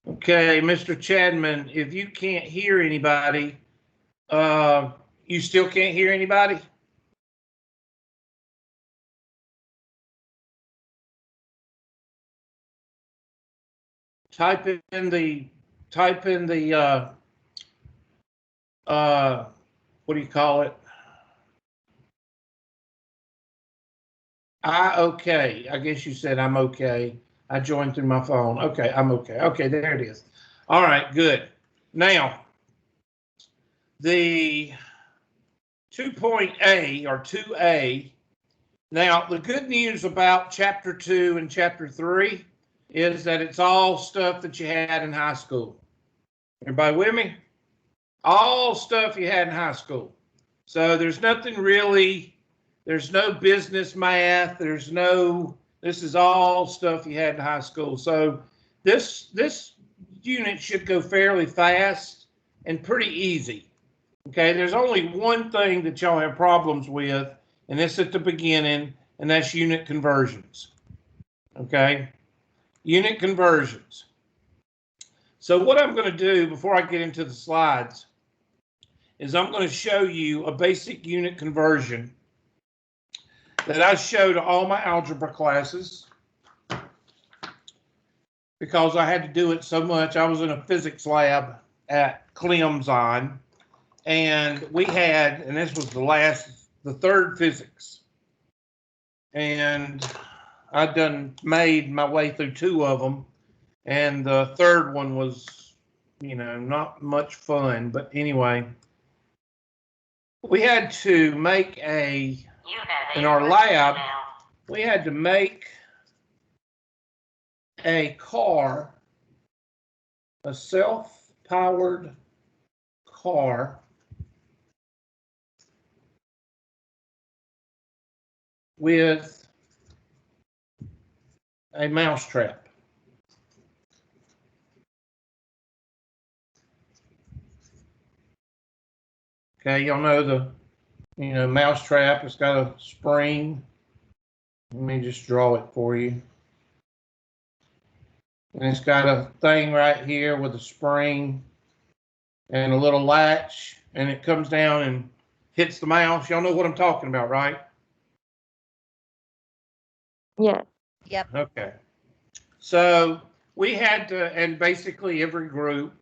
Okay, Mr. Chadman, if you can't hear anybody, you still can't hear anybody? Type in the what do you call it? Okay. I guess you said I'm okay. I joined through my phone. Okay, I'm okay. Okay, there it is. All right, good. Now, the 2.A or 2A. Now, the good news about chapter 2 and chapter 3 is that it's all stuff that you had in high school. Everybody with me? All stuff you had in high school. So there's nothing really, there's no business math, this is all stuff you had in high school. So this unit should go fairly fast and pretty easy. Okay, there's only one thing that y'all have problems with, and it's at the beginning, and that's unit conversions. Okay, unit conversions. So what I'm going to do before I get into the slides is I'm going to show you a basic unit conversion that I show to all my algebra classes because I had to do it so much. I was in a physics lab at Clemson, and we had, and this was the third physics, and I'd made my way through 2 of them, and the third one was, not much fun, but anyway, we had to make in our lab, we had to make a car, a self-powered car with a mousetrap. Okay, y'all know the mousetrap. It's got a spring. Let me just draw it for you. And it's got a thing right here with a spring and a little latch, and it comes down and hits the mouse. Y'all know what I'm talking about, right? Yeah. Yep. Okay. So we had to, and basically every group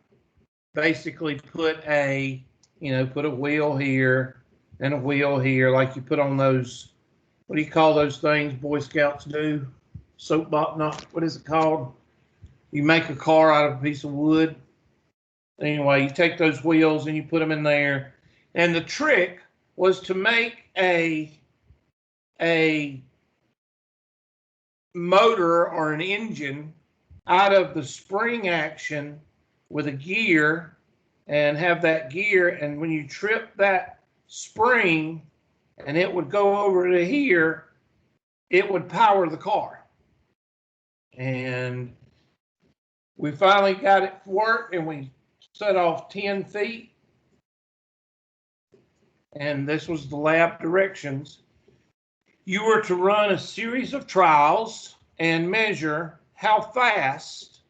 basically put a wheel here and a wheel here, like you put on those, what do you call those things Boy Scouts do? Soapbox, what is it called? You make a car out of a piece of wood. Anyway, you take those wheels and you put them in there. And the trick was to make a motor or an engine out of the spring action with a gear, and have that gear, and when you trip that spring and it would go over to here, it would power the car. And we finally got it to work, and we set off 10 feet. And this was the lab directions. You were to run a series of trials and measure how fast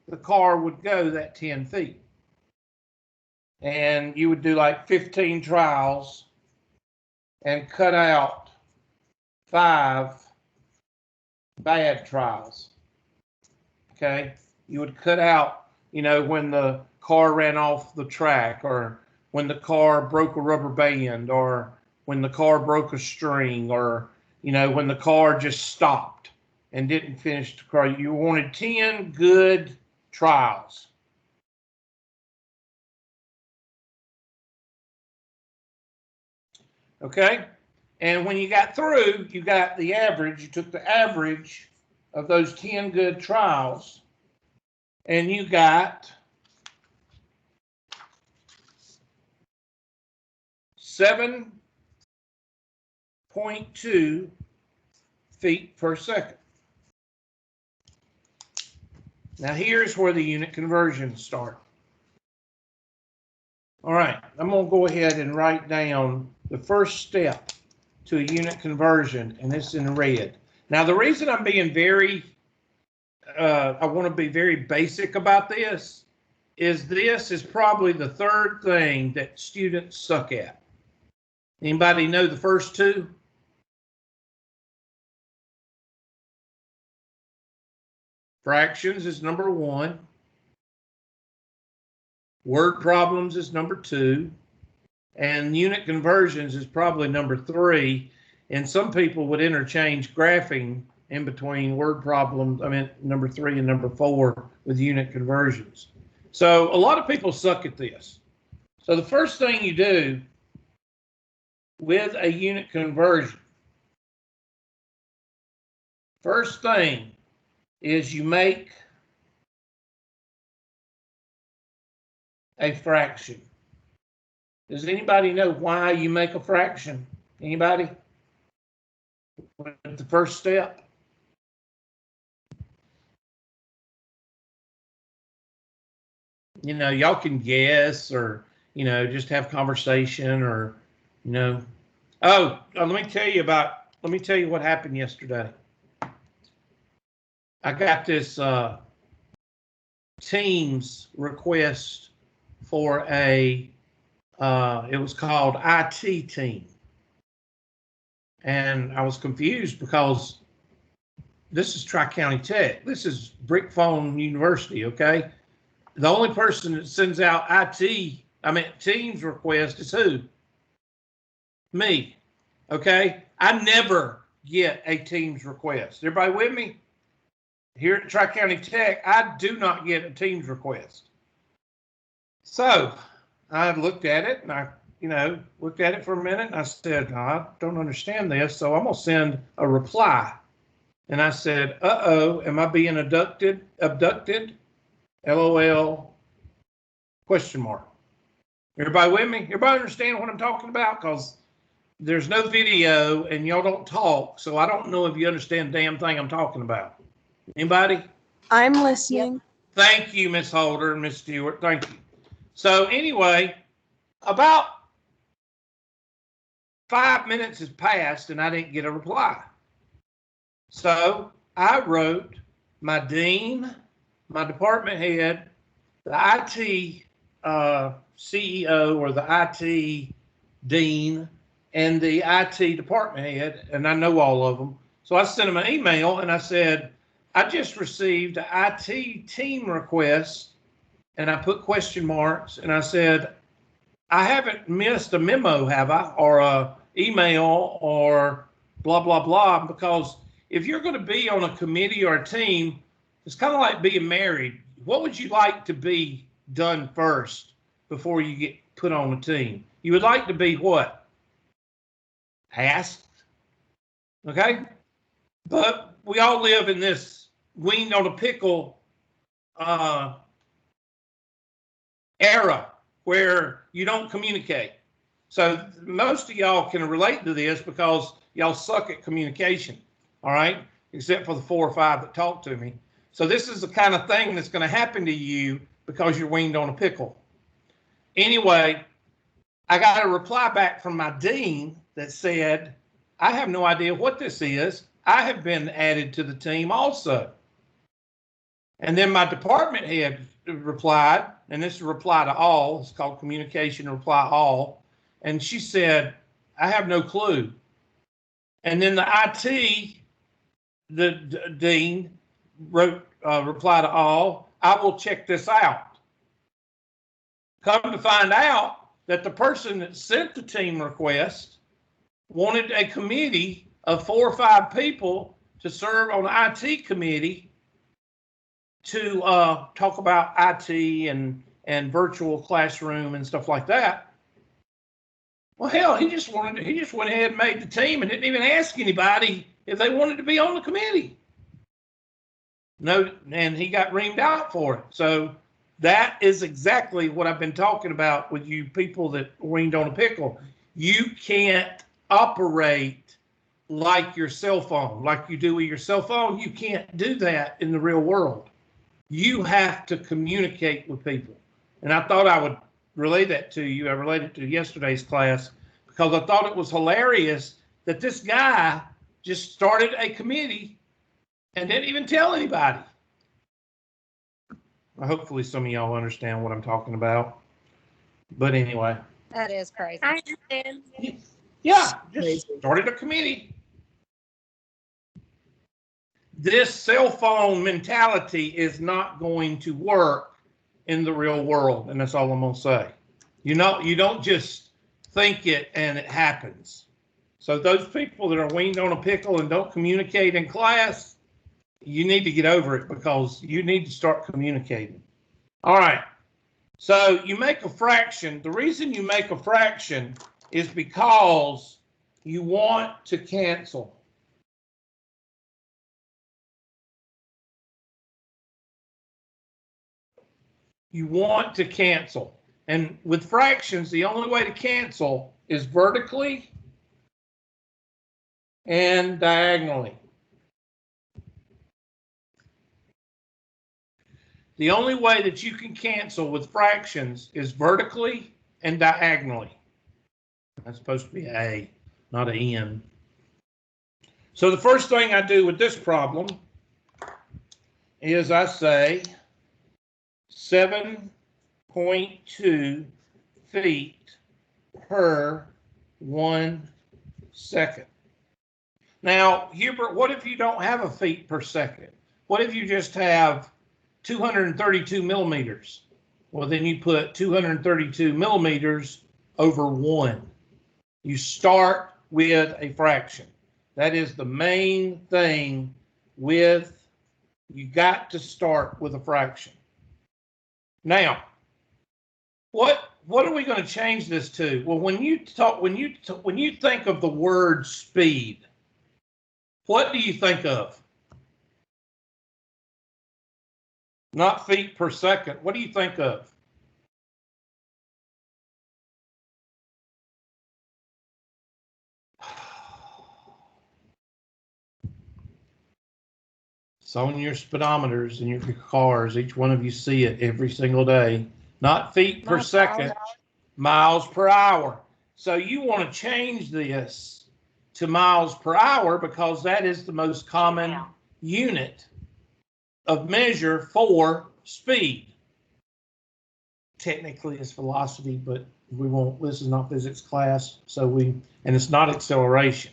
the car would go that 10 feet. And you would do like 15 trials and cut out 5 bad trials. Okay, you would cut out, when the car ran off the track, or when the car broke a rubber band, or when the car broke a string, or when the car just stopped and didn't finish the car. You wanted 10 good trials. Okay, and when you got through, you got the average. You took the average of those 10 good trials, and you got 7.2 feet per second. Now here's where the unit conversions start. All right, I'm going to go ahead and write down the first step to a unit conversion, and it's in red. Now the reason I'm being very I want to be very basic about this is probably the third thing that students suck at. Anybody know the first two? Fractions is number one. Word problems is number two. And unit conversions is probably number three. And some people would interchange graphing in between word problems, number three and number four with unit conversions. So a lot of people suck at this. So the first thing you do with a unit conversion, first thing is you make a fraction. Does anybody know why you make a fraction? Anybody? The first step? You know, y'all can guess or, you know, just have conversation or, you know. Let me tell you what happened yesterday. I got this Teams request for it was called IT team. And I was confused because this is Tri-County Tech. This is Brick Phone University, okay? The only person that sends out Teams request is who? Me, okay? I never get a Teams request. Everybody with me? Here at Tri-County Tech, I do not get a Teams request. So I looked at it and I looked at it for a minute and I said, I don't understand this, so I'm gonna send a reply. And I said, am I being abducted? LOL, question mark. Everybody with me? Everybody understand what I'm talking about? Because there's no video and y'all don't talk, so I don't know if you understand the damn thing I'm talking about. Anybody? I'm listening. Yep. Thank you, Miss Holder and Miss Stewart. Thank you. So anyway, about 5 minutes has passed and I didn't get a reply. So I wrote my dean, my department head, the IT CEO or the IT dean, and the IT department head, and I know all of them. So I sent them an email and I said, I just received an IT team request, and I put question marks, and I said, I haven't missed a memo, have I? Or a email or blah, blah, blah, because if you're going to be on a committee or a team, it's kind of like being married. What would you like to be done first before you get put on a team? You would like to be what? Asked. Okay? But we all live in this weaned on a pickle era where you don't communicate. So most of y'all can relate to this because y'all suck at communication. All right? Except for the 4 or 5 that talk to me. So this is the kind of thing that's going to happen to you because you're weaned on a pickle. Anyway, I got a reply back from my dean that said, I have no idea what this is. I have been added to the team also. And then my department head replied, and this is a reply to all. It's called communication reply all. And she said, I have no clue. And then the IT, the dean wrote reply to all, I will check this out. Come to find out that the person that sent the team request wanted a committee of 4 or 5 people to serve on the IT committee to talk about IT and virtual classroom and stuff like that. Well, hell, he just went ahead and made the team and didn't even ask anybody if they wanted to be on the committee. No, and he got reamed out for it. So that is exactly what I've been talking about with you people that weaned on a pickle. You can't operate like your cell phone, like you do with your cell phone. You can't do that in the real world. You have to communicate with people. And I thought I would relay that to you. I related to yesterday's class because I thought it was hilarious that this guy just started a committee and didn't even tell anybody. Hopefully some of y'all understand what I'm talking about. But anyway. That is crazy. I understand. Yeah, just started a committee. This cell phone mentality is not going to work in the real world, and that's all I'm going to say. You don't just think it and it happens. So those people that are weaned on a pickle and don't communicate in class, you need to get over it because you need to start communicating. All right. So you make a fraction. The reason you make a fraction is because you want to cancel. You want to cancel. And with fractions, the only way to cancel is vertically and diagonally. The only way that you can cancel with fractions is vertically and diagonally. That's supposed to be an A, not an N. So the first thing I do with this problem is I say 7.2 feet per 1 second. Now, Hubert, what if you don't have a feet per second? What if you just have 232 millimeters? Well, then you put 232 millimeters over 1. You start with a fraction. That is the main thing with, you got to start with a fraction. Now, what are we going to change this to? Well, when you think of the word speed, what do you think of? Not feet per second. What do you think of? It's on your speedometers in your cars. Each one of you see it every single day. Not feet per second, miles per hour. So you want to change this to miles per hour because that is the most common unit of measure for speed. Technically it's velocity, but we won't, this is not physics class, and it's not acceleration.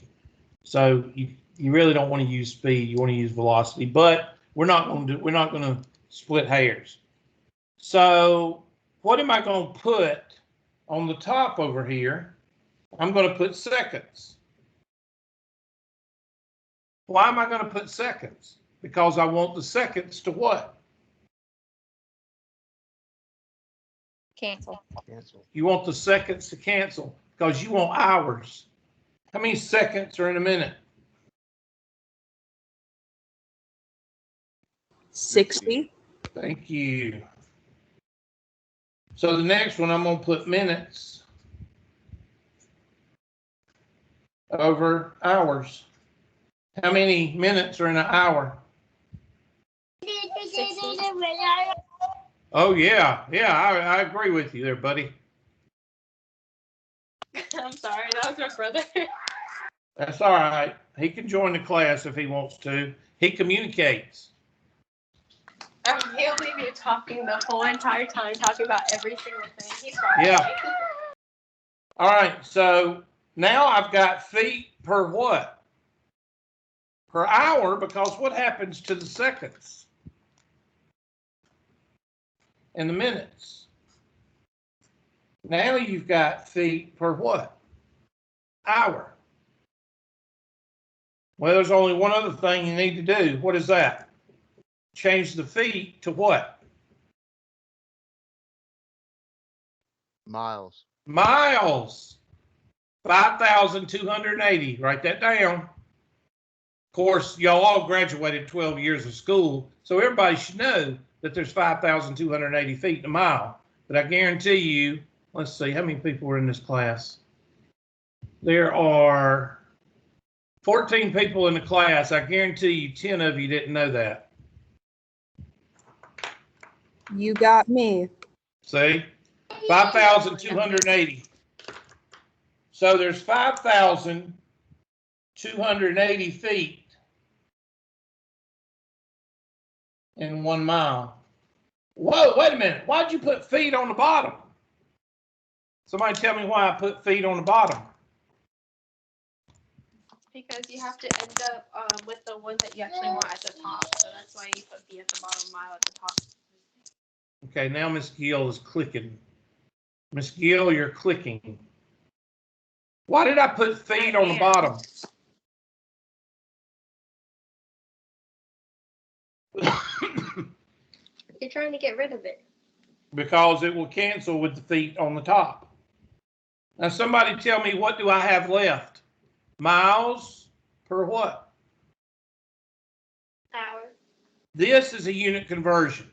So you really don't want to use speed, you want to use velocity, but we're not going to split hairs. So what am I going to put on the top over here? I'm going to put seconds. Why am I going to put seconds? Because I want the seconds to what? Cancel. You want the seconds to cancel because you want hours. How many seconds are in a minute? 60. Thank you. So the next one, I'm going to put minutes over hours. How many minutes are in an hour? 60. Oh, yeah. Yeah, I agree with you there, buddy. I'm sorry, that was my brother. That's all right. He can join the class if he wants to. He communicates. He'll leave you talking the whole entire time, talking about every single thing. He's fine. Yeah. All right, so now I've got feet per what? Per hour, because what happens to the seconds and the minutes? Now you've got feet per what? Hour. Well, there's only one other thing you need to do. What is that? Change the feet to what? Miles. Miles. 5,280. Write that down. Of course, y'all all graduated 12 years of school, so everybody should know that there's 5,280 feet in a mile. But I guarantee you, let's see, how many people are in this class? There are 14 people in the class. I guarantee you 10 of you didn't know that. You got me. See? 5,280. So there's 5,280 feet in 1 mile. Whoa, wait a minute. Why'd you put feet on the bottom? Somebody tell me why I put feet on the bottom. Because you have to end up with the ones that you actually want at the top. So that's why you put B at the bottom, mile at the top. Okay, now Miss Gill is clicking. Miss Gill, you're clicking. Why did I put feet on the bottom? You're trying to get rid of it. Because it will cancel with the feet on the top. Now somebody tell me, what do I have left? Miles per what? Hour. This is a unit conversion.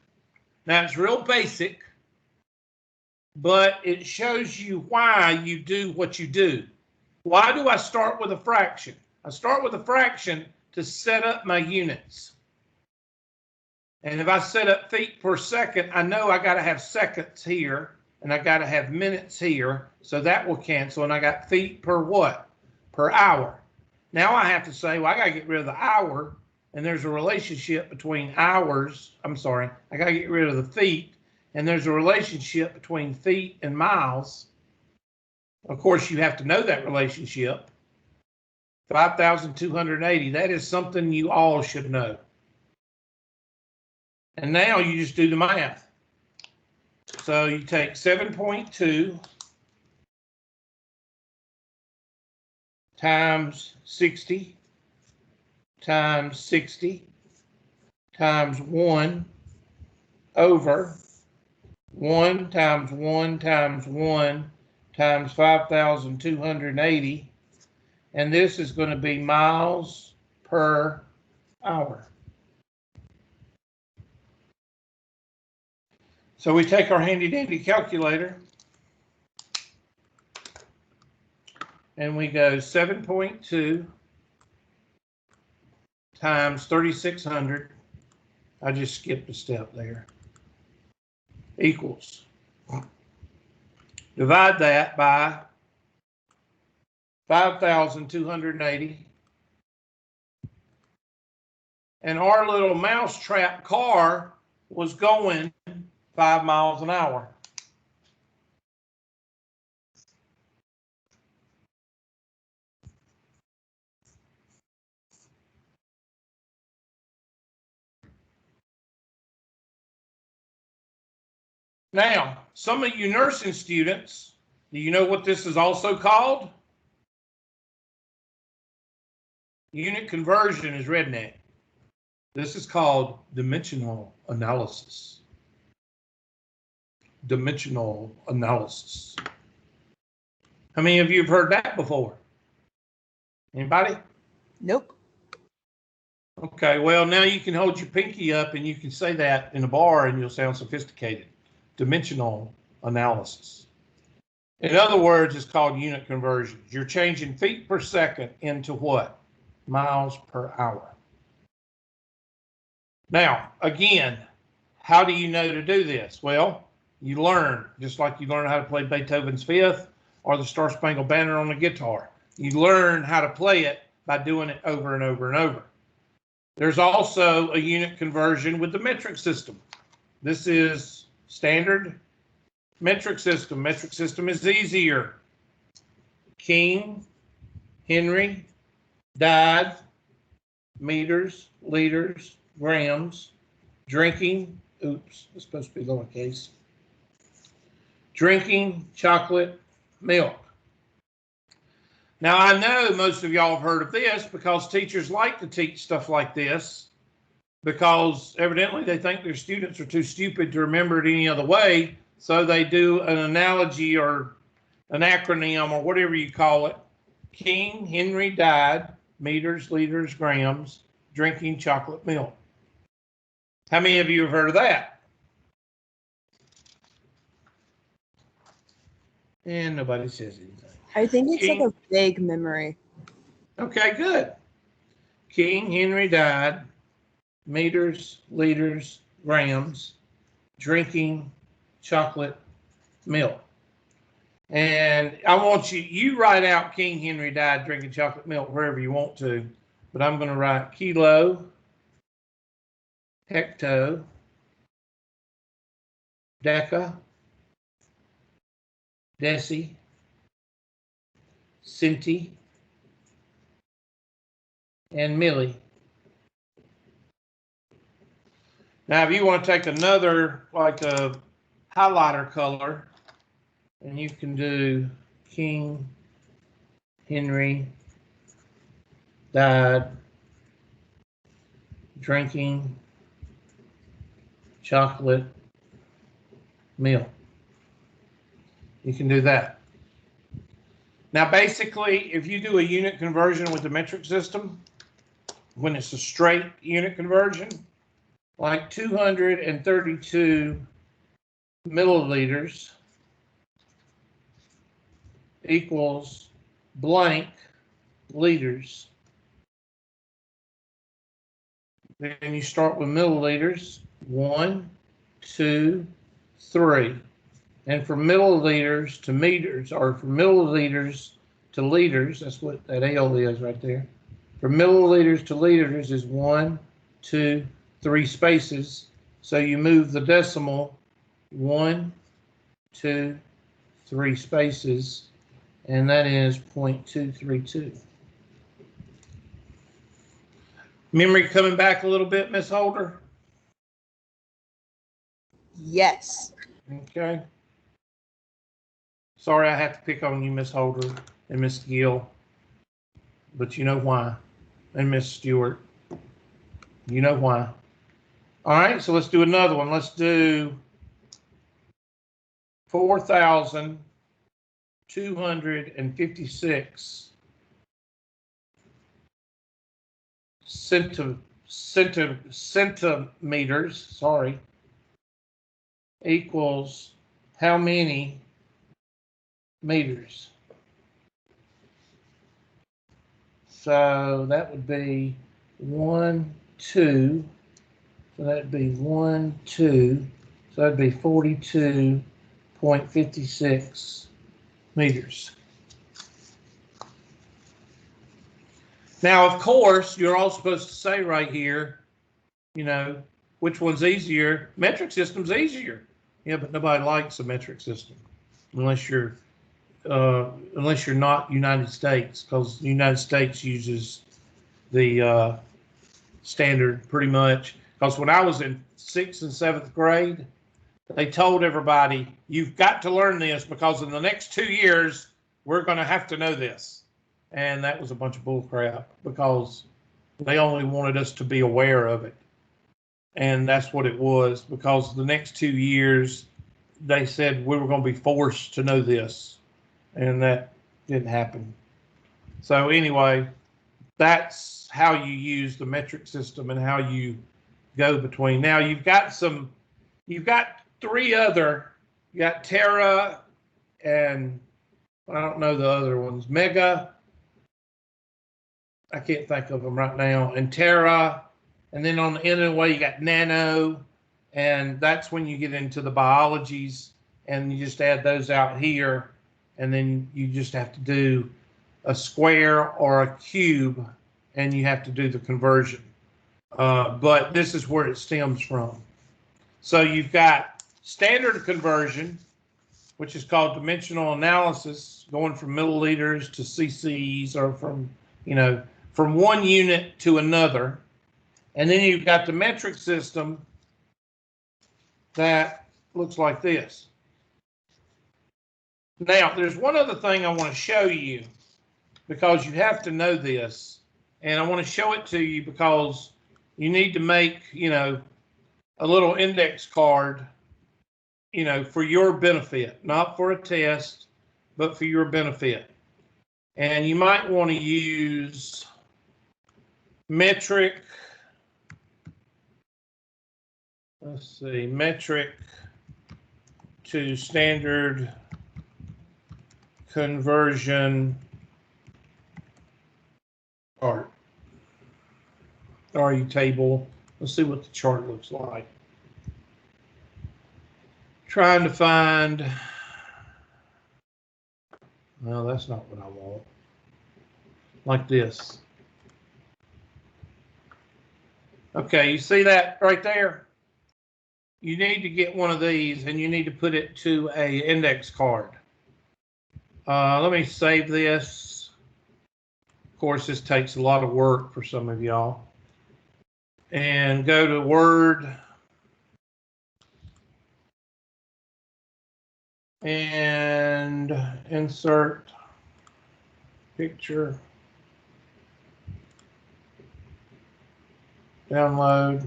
Now it's real basic, but it shows you why you do what you do. Why do I start with a fraction? I start with a fraction to set up my units. And if I set up feet per second, I know I got to have seconds here, and I got to have minutes here, so that will cancel, and I got feet per what? Per hour. Now I have to say, well, I got to get rid of the hour, and there's a relationship between hours. I'm sorry, I got to get rid of the feet, and there's a relationship between feet and miles. Of course, you have to know that relationship. 5,280, that is something you all should know. And now you just do the math. So you take 7.2 times 60 times 60 times 1 over 1 times 1 times 1 times 5,280. And this is going to be miles per hour. So we take our handy dandy calculator and we go 7.2 times 3,600. I just skipped a step there. Equals. Divide that by 5,280. And our little mousetrap car was going 5 miles an hour. Now, some of you nursing students, do you know what this is also called? Unit conversion is redneck. This is called dimensional analysis. Dimensional analysis. How many of you have heard that before? Anybody? Nope. Okay, well, now you can hold your pinky up and you can say that in a bar and you'll sound sophisticated. Dimensional analysis. In other words, it's called unit conversions. You're changing feet per second into what? Miles per hour. Now, again, how do you know to do this? Well, you learn, just like you learn how to play Beethoven's Fifth or the Star Spangled Banner on the guitar. You learn how to play it by doing it over and over and over. There's also a unit conversion with the metric system. This is standard metric system. Metric system is easier. King, Henry, died, meters, liters, grams, drinking, oops, it's supposed to be lowercase, drinking chocolate milk. Now, I know most of y'all have heard of this because teachers like to teach stuff like this because evidently they think their students are too stupid to remember it any other way. So they do an analogy or an acronym or whatever you call it. King Henry died, meters, liters, grams, drinking chocolate milk. How many of you have heard of that? And nobody says anything. I think it's King, like a vague memory. okay, good. King Henry died, meters, liters, grams, drinking chocolate milk. And I want you write out King Henry died drinking chocolate milk wherever you want to, but I'm going to write kilo, hecto, deca, deci, centi, and milli. Now, if you want to take another, like a highlighter color, and you can do King Henry died drinking chocolate milk. You can do that. Now, basically, if you do a unit conversion with the metric system, when it's a straight unit conversion, like 232 milliliters equals blank liters. Then you start with milliliters, 1, 2, 3. And from milliliters to meters, or from milliliters to liters, that's what that L is right there. From milliliters to liters is 1, 2, 3 spaces. So you move the decimal 1, 2, 3 spaces, and that is 0.232. Memory coming back a little bit, Miss Holder? Yes. Okay. Sorry I have to pick on you, Miss Holder and Miss Gill, but you know why. And Miss Stewart, you know why. All right, so let's do another one. Let's do 4,256 centimeters, sorry, equals how many meters? So that would be 1, 2. So that'd be 1, 2. So that'd be 42.56 meters. Now, of course, you're all supposed to say right here, you know, which one's easier? Metric system's easier. Yeah, but nobody likes a metric system unless you're not United States, because the United States uses the standard pretty much. Because when I was in 6th and 7th grade, they told everybody, you've got to learn this because in the next 2 years, we're going to have to know this. And that was a bunch of bull crap because they only wanted us to be aware of it. And that's what it was, because the next 2 years, they said we were going to be forced to know this. And that didn't happen. So anyway, that's how you use the metric system and how you go between. Now you've got 3 other, you got Tera and I don't know the other ones, Mega, I can't think of them right now, and Tera, and then on the end of the way you got Nano, and that's when you get into the biologies, and you just add those out here, and then you just have to do a square or a cube, and you have to do the conversion. But this is where it stems from. So you've got standard conversion, which is called dimensional analysis, going from milliliters to cc's, or from one unit to another. And then you've got the metric system that looks like this. Now, there's one other thing I want to show you, because you have to know this, and I want to show it to you because you need to make, a little index card, for your benefit, not for a test, but for your benefit. And you might want to use metric, metric to standard conversion chart. RU table. Let's see what the chart looks like. Trying to find, no, that's not what I want. Like this. Okay, you see that right there? you need to get one of these and you need to put it to a index card. Let me save this. Of course, this takes a lot of work for some of y'all. And go to Word. And insert picture. Download.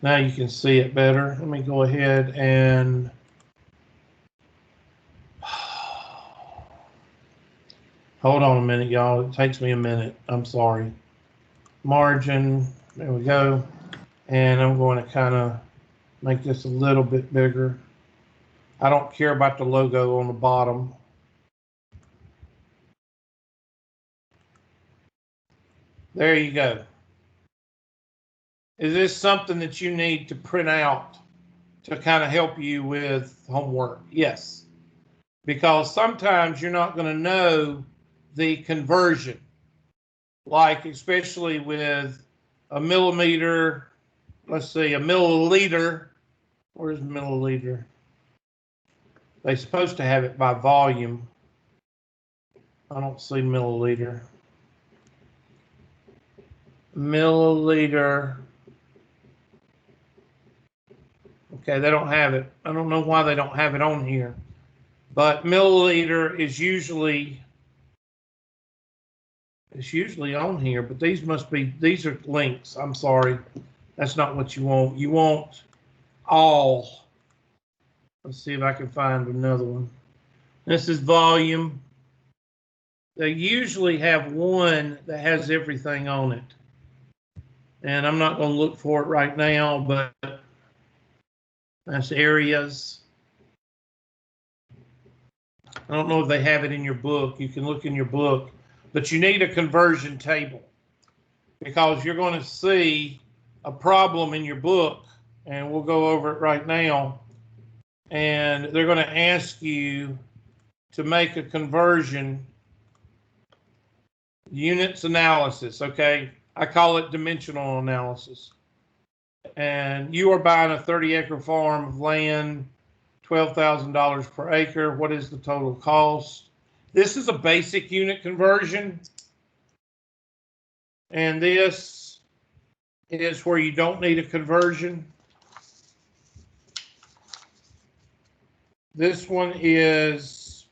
Now you can see it better. Let me go ahead and hold on a minute, y'all. It takes me a minute. I'm sorry. Margin. There we go. And I'm going to kind of make this a little bit bigger. I don't care about the logo on the bottom. There you go. Is this something that you need to print out to kind of help you with homework? Yes. Because sometimes you're not going to know the conversion. Like especially with a millimeter, let's see, a milliliter. Where's milliliter? They're supposed to have it by volume. I don't see milliliter. Milliliter. Okay, they don't have it. I don't know why they don't have it on here. But milliliter is usually, it's usually on here, but these must be, these are links. I'm sorry. That's not what you want. You want all. Let's see if I can find another one. This is volume. They usually have one that has everything on it. And I'm not going to look for it right now, but that's areas. I don't know if they have it in your book. You can look in your book, but you need a conversion table because you're going to see a problem in your book, and we'll go over it right now. And they're going to ask you to make a conversion units analysis. Okay, I call it dimensional analysis. And you are buying a 30-acre farm of land, $12,000 per acre. What is the total cost? This is a basic unit conversion. And this is where you don't need a conversion. This one is,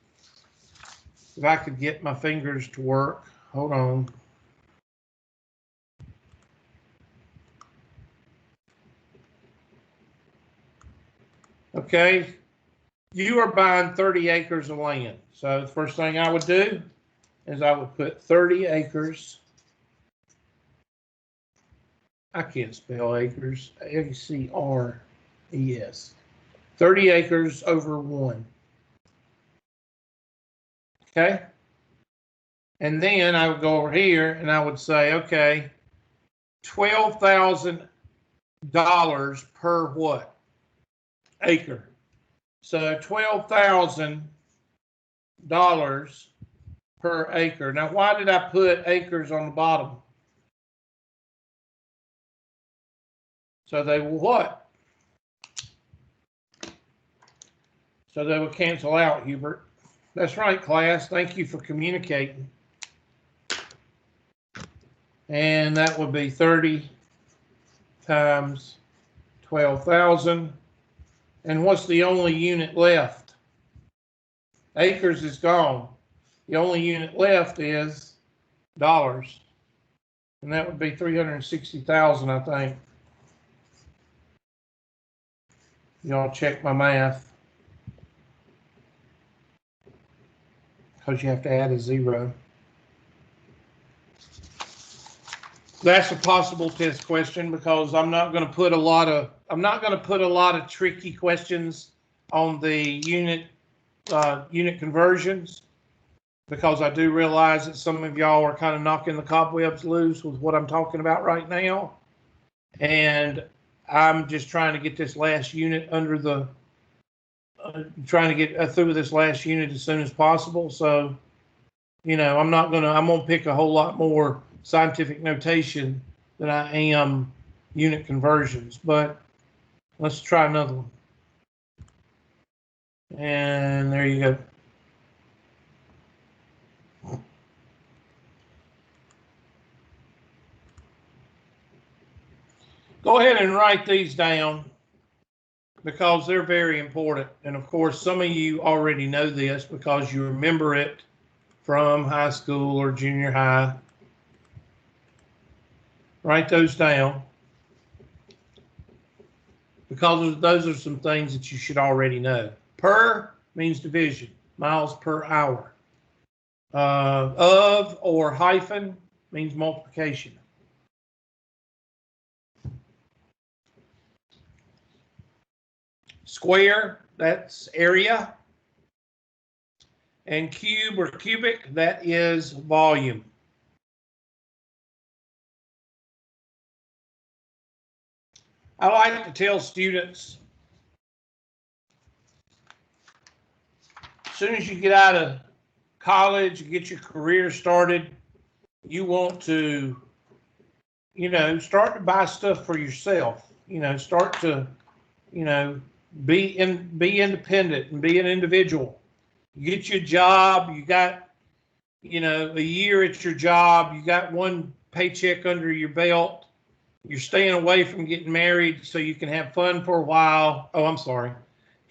if I could get my fingers to work, hold on. Okay, you are buying 30 acres of land. So the first thing I would do is I would put 30 acres. I can't spell acres, A-C-R-E-S. 30 acres over 1. Okay. And then I would go over here and I would say, okay, $12,000 per what? Acre. So $12,000 per acre. Now, why did I put acres on the bottom? So they will what? So they will cancel out, Hubert. That's right, class. Thank you for communicating. And that would be 30 times 12,000. And what's the only unit left? Acres is gone. The only unit left is dollars. And that would be 360,000, I think. Y'all check my math. Because you have to add a 0. That's a possible test question because I'm not going to put a lot of tricky questions on the unit conversions because I do realize that some of y'all are kind of knocking the cobwebs loose with what I'm talking about right now, and I'm just trying to get this last unit under the trying to get through this last unit as soon as possible. So, you know, I'm gonna pick a whole lot more scientific notation than I am unit conversions, but let's try another one. And there you go. Go ahead and write these down because they're very important. And of course, some of you already know this because you remember it from high school or junior high. Write those down because those are some things that you should already know. Per means division, miles per hour. Of or hyphen means multiplication. Square, that's area. And cube or cubic, that is volume. I like to tell students, as soon as you get out of college, you get your career started, you want to, start to buy stuff for yourself. Start to, be independent and be an individual. You get your job, you got, a year at your job, you got one paycheck under your belt, you're staying away from getting married so you can have fun for a while. Oh, I'm sorry.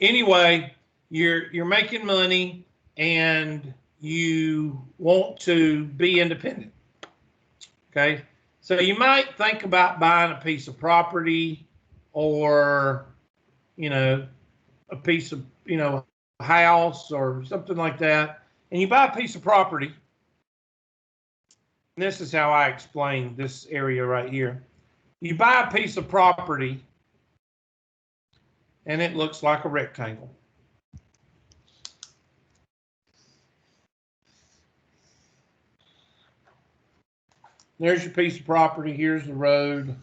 Anyway, you're making money and you want to be independent. Okay. So you might think about buying a piece of property or, a piece of, a house or something like that. And you buy a piece of property. And this is how I explain this area right here. You buy a piece of property and it looks like a rectangle. There's your piece of property. Here's the road.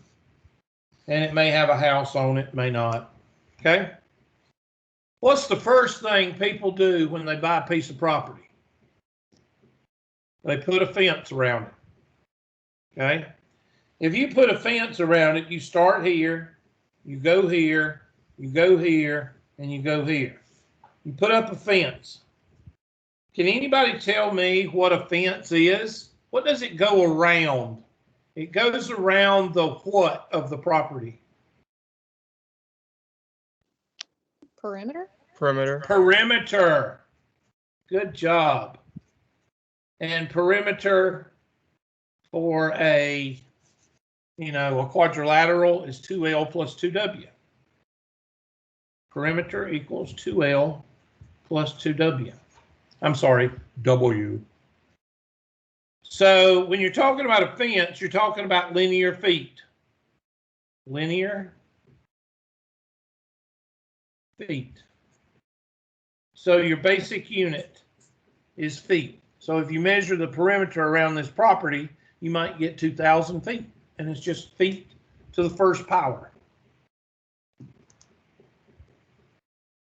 And it may have a house on it, may not. Okay? What's the first thing people do when they buy a piece of property? They put a fence around it. Okay? If you put a fence around it, you start here, you go here, you go here, and you go here. You put up a fence. Can anybody tell me what a fence is? What does it go around? It goes around the what of the property? Perimeter? Perimeter. Perimeter. Good job. And perimeter for a quadrilateral is 2L plus 2W. Perimeter equals 2L plus 2W. I'm sorry, W. So when you're talking about a fence, you're talking about linear feet. Linear feet. So your basic unit is feet. So if you measure the perimeter around this property, you might get 2,000 feet. And it's just feet to the first power.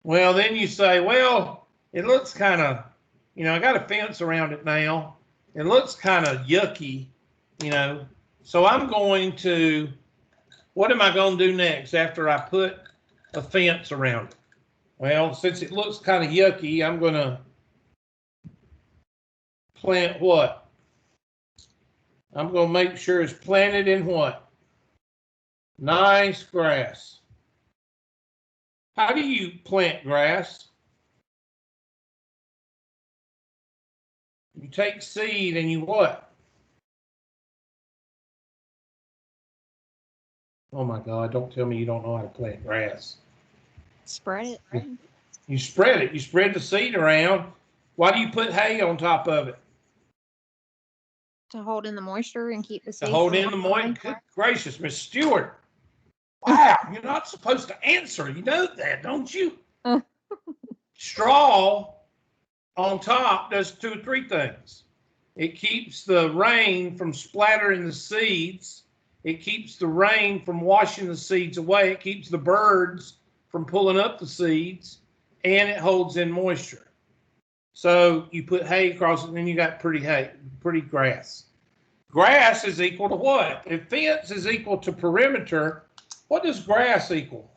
Well, then you say, well, it looks kind of, I got a fence around it now. It looks kind of yucky, So I'm going to, what am I going to do next after I put a fence around it? Well, since it looks kind of yucky, I'm going to plant what? I'm going to make sure it's planted in what? Nice grass. How do you plant grass? You take seed and you what? Oh my God, don't tell me you don't know how to plant grass. Spread it. You spread it. You spread the seed around. Why do you put hay on top of it? To hold in the moisture and keep the seeds. To hold in the moisture. Good gracious, Miss Stewart. Wow, you're not supposed to answer. You know that, don't you? Straw on top does 2 or 3 things. It keeps the rain from splattering the seeds. It keeps the rain from washing the seeds away. It keeps the birds from pulling up the seeds, and it holds in moisture. So you put hay across it, and then you got pretty grass. Grass is equal to what? If fence is equal to perimeter, What does grass equal?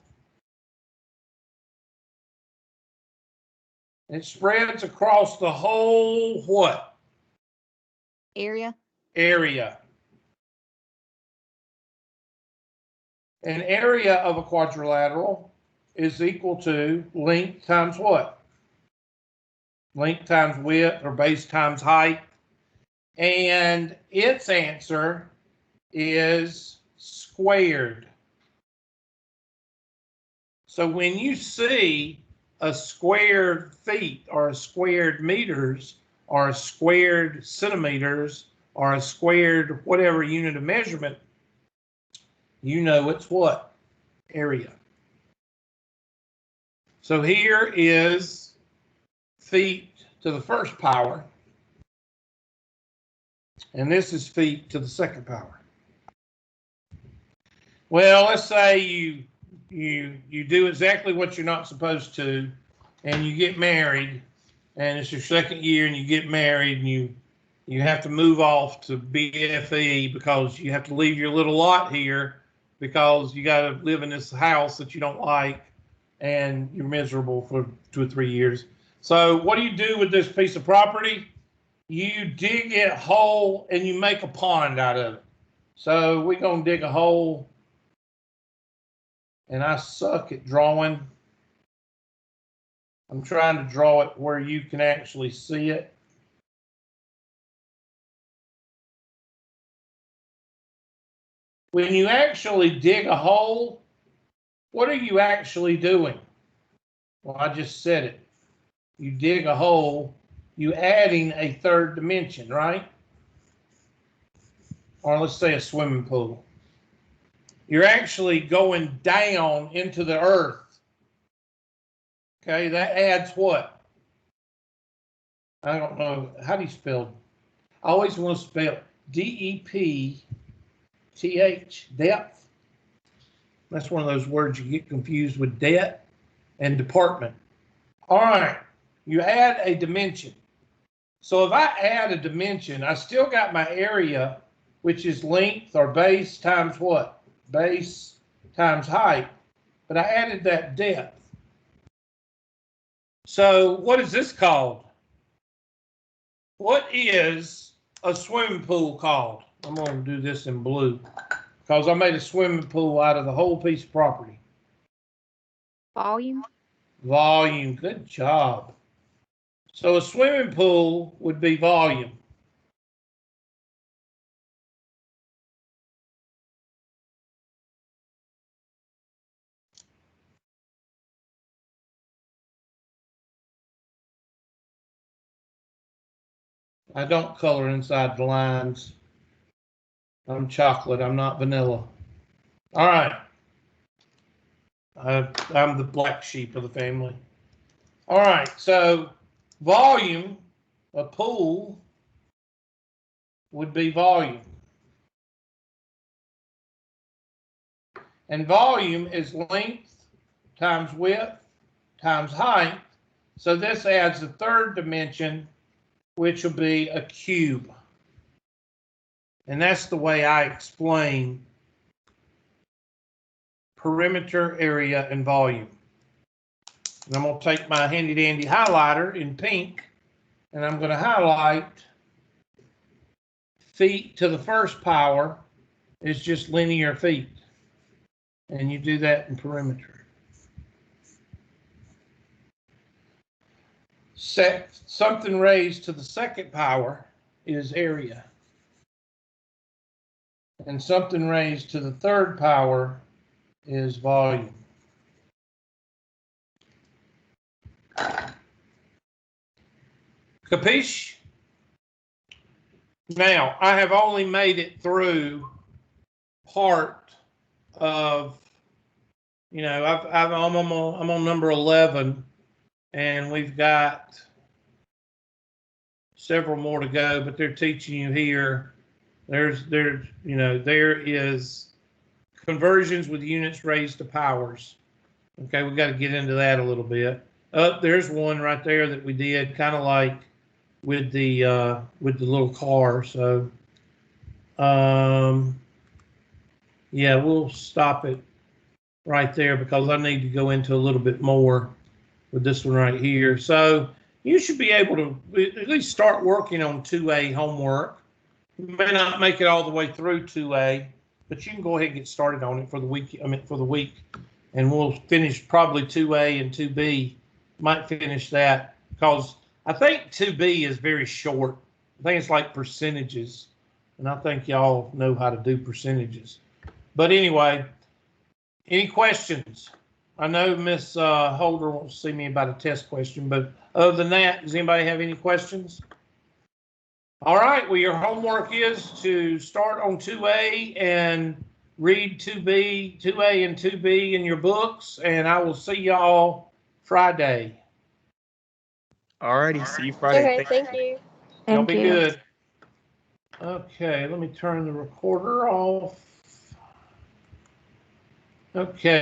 It spreads across the whole what? Area. Area. An area of a quadrilateral is equal to length times what? Length times width, or base times height. And its answer is squared. So when you see a squared feet or a squared meters or a squared centimeters or a squared whatever unit of measurement, you know it's what? Area. So here is feet to the first power, and this is feet to the second power. Well, let's say you do exactly what you're not supposed to, and you get married, and it's your second year, and you get married, and you have to move off to BFE because you have to leave your little lot here because you got to live in this house that you don't like, and you're miserable for 2 or 3 years. So what do you do with this piece of property? You dig it a hole and you make a pond out of it. So we're going to dig a hole, and I suck at drawing. I'm trying to draw it where you can actually see it. When you actually dig a hole, what are you actually doing? Well, I just said it. You dig a hole, you adding a third dimension, right? Or let's say a swimming pool. You're actually going down into the earth. Okay, that adds what? I don't know. How do you spell? I always want to spell DEPTH, depth. That's one of those words you get confused with debt and department. All right, you add a dimension. So if I add a dimension, I still got my area, which is length or base times what? Base times height. But I added that depth. So what is this called? What is a swimming pool called? I'm going to do this in blue because I made a swimming pool out of the whole piece of property. Volume. Volume. Good job. So a swimming pool would be volume. I don't color inside the lines. I'm chocolate. I'm not vanilla. All right. I'm the black sheep of the family. All right. So volume, a pool, would be volume. And volume is length times width times height. So this adds a third dimension, which will be a cube. And that's the way I explain perimeter, area, and volume. And I'm going to take my handy dandy highlighter in pink, and I'm going to highlight feet to the first power is just linear feet. And you do that in perimeter. Something raised to the second power is area. And something raised to the third power is volume. Capiche? Now, I have only made it through part of, I'm on number 11, and we've got several more to go, but they're teaching you here. There is conversions with units raised to powers. Okay, we've got to get into that a little bit. There's one right there that we did, kind of like with the little car. So, yeah, we'll stop it right there because I need to go into a little bit more with this one right here. So you should be able to at least start working on 2A homework. You may not make it all the way through 2A, but you can go ahead and get started on it for the week. For the week, and we'll finish probably 2A and 2B. Might finish that because I think 2B is very short. I think it's like percentages, and I think y'all know how to do percentages. But anyway, any questions? I know Miss Holder wants to see me about a test question, but other than that, does anybody have any questions? All right, well, your homework is to start on 2A and read 2A and 2B in your books, and I will see y'all Friday. Alrighty, see you Friday. Okay, thank you. Y'all Thank be you. good. Okay, let me turn the recorder off. Okay.